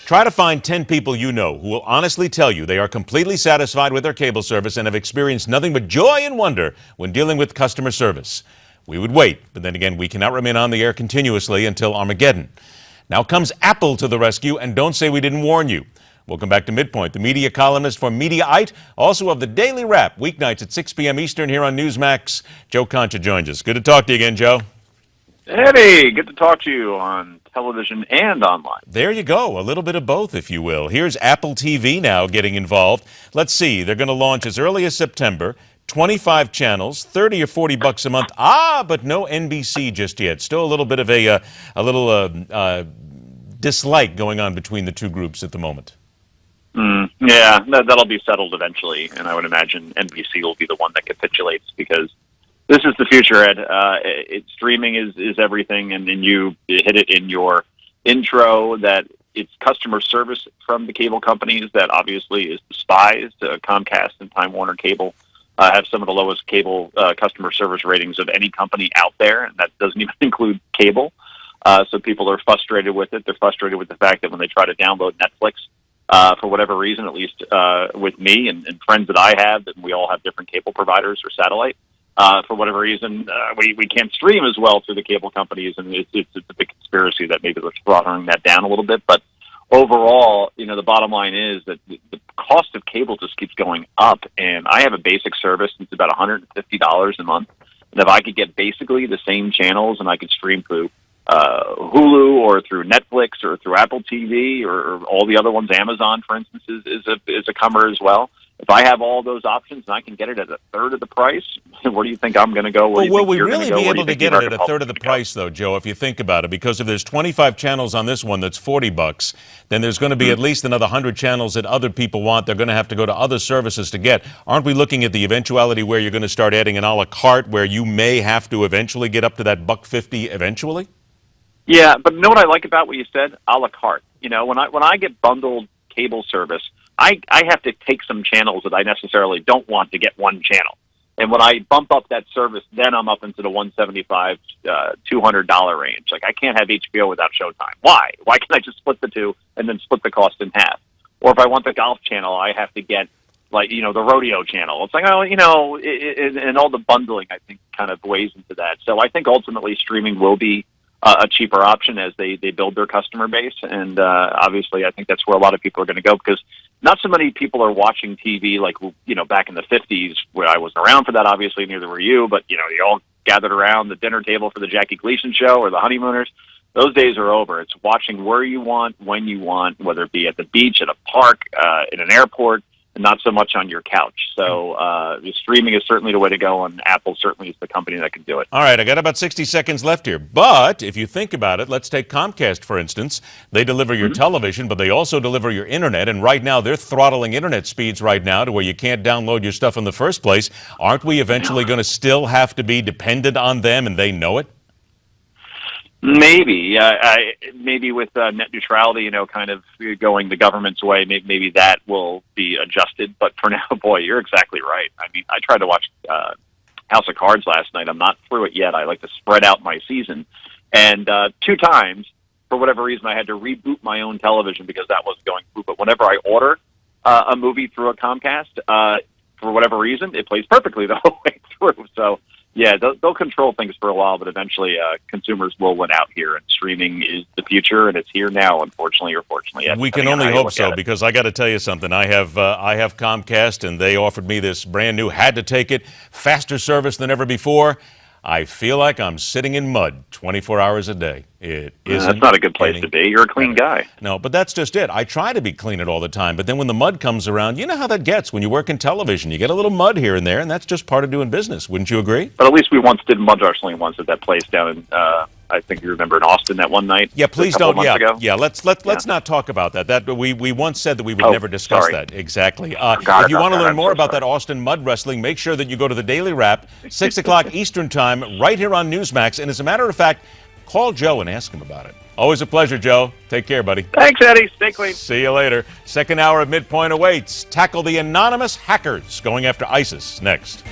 Try to find 10 people you know who will honestly tell you they are completely satisfied with their cable service and have experienced nothing but joy and wonder when dealing with customer service. We would wait, but then again, we cannot remain on the air continuously until Armageddon. Now comes Apple to the rescue, and don't say we didn't warn you. Welcome back to MidPoint, the media columnist for Mediaite, also of the Daily Wrap, weeknights at 6 p.m. Eastern here on Newmax. Joe Concha joins us. Good to talk to you again, Joe. Eddie, good to talk to you on television and online. There you go, a little bit of both, if you will. Here's Apple TV now getting involved. Let's see, they're going to launch as early as September. 25 channels, 30 or 40 bucks a month. But no NBC just yet. Still a little bit of a dislike going on between the two groups at the moment. Yeah, that'll be settled eventually, and I would imagine NBC will be the one that capitulates because this is the future, Ed. Streaming is everything, and then you hit it in your intro that it's customer service from the cable companies that obviously is despised. Comcast and Time Warner Cable have some of the lowest cable customer service ratings of any company out there, and that doesn't even include cable. So people are frustrated with it. They're frustrated with the fact that when they try to download Netflix, for whatever reason, at least with me and friends that I have, and we all have different cable providers or satellite, for whatever reason, we can't stream as well through the cable companies, and it's a big conspiracy that maybe they're throttling that down a little bit. But overall, the bottom line is that the cost of cable just keeps going up, and I have a basic service. It's about $150 a month, and if I could get basically the same channels and I could stream through Hulu or through Netflix or through Apple TV or all the other ones, Amazon, for instance, is a comer as well. If I have all those options and I can get it at a third of the price, where do you think I'm going to go? Will we really be able to get it at a third of the price, though, Joe, if you think about it? Because if there's 25 channels on this one that's 40 bucks, then there's going to be at least another 100 channels that other people want. They're going to have to go to other services to get. Aren't we looking at the eventuality where you're going to start adding an a la carte where you may have to eventually get up to that $1.50 eventually? Yeah, but you know what I like about what you said? A la carte. When I get bundled cable service, I have to take some channels that I necessarily don't want to get one channel. And when I bump up that service, then I'm up into the $175, $200 range. Like, I can't have HBO without Showtime. Why? Why can't I just split the two and then split the cost in half? Or if I want the golf channel, I have to get, the rodeo channel. It's like, and all the bundling, I think, kind of weighs into that. So I think ultimately streaming will be a cheaper option as they build their customer base. And obviously, I think that's where a lot of people are going to go because not so many people are watching TV like, back in the 50s where I wasn't around for that, obviously, neither were you. But, you all gathered around the dinner table for the Jackie Gleason show or the Honeymooners. Those days are over. It's watching where you want, when you want, whether it be at the beach, at a park, in an airport, and not so much on your couch. So the streaming is certainly the way to go, and Apple certainly is the company that can do it. All right, I got about 60 seconds left here. But if you think about it, let's take Comcast, for instance. They deliver your television, but they also deliver your internet. And right now, they're throttling internet speeds right now to where you can't download your stuff in the first place. Aren't we eventually going to still have to be dependent on them, and they know it? Maybe. Maybe with net neutrality, kind of going the government's way, maybe that will be adjusted. But for now, boy, you're exactly right. I mean, I tried to watch House of Cards last night. I'm not through it yet. I like to spread out my season. And 2 times, for whatever reason, I had to reboot my own television because that wasn't going through. But whenever I order a movie through a Comcast, for whatever reason, it plays perfectly the whole way through. So, yeah, they'll control things for a while, but eventually consumers will win out here, and streaming is the future, and it's here now, unfortunately or fortunately. We can only hope so, because I got to tell you something. I have Comcast, and they offered me this brand new, had to take it, faster service than ever before. I feel like I'm sitting in mud 24 hours a day. It isn't. That's not a good place to be. You're a clean guy. No, but that's just it. I try to be clean it all the time, but then when the mud comes around, you know how that gets when you work in television. You get a little mud here and there, and that's just part of doing business. Wouldn't you agree? But at least we once did mud wrestling once at that place down in, I think you remember, in Austin that one night. Yeah, please don't. Yeah, let's not talk about that. That we once said that we would never discuss that. Exactly. If you want to learn more about that Austin mud wrestling, make sure that you go to the Daily Wrap, 6 o'clock Eastern Time, right here on Newsmax. And as a matter of fact, call Joe and ask him about it. Always a pleasure, Joe. Take care, buddy. Thanks, Eddie. Stay clean. See you later. Second hour of MidPoint awaits. Tackle the anonymous hackers going after ISIS next.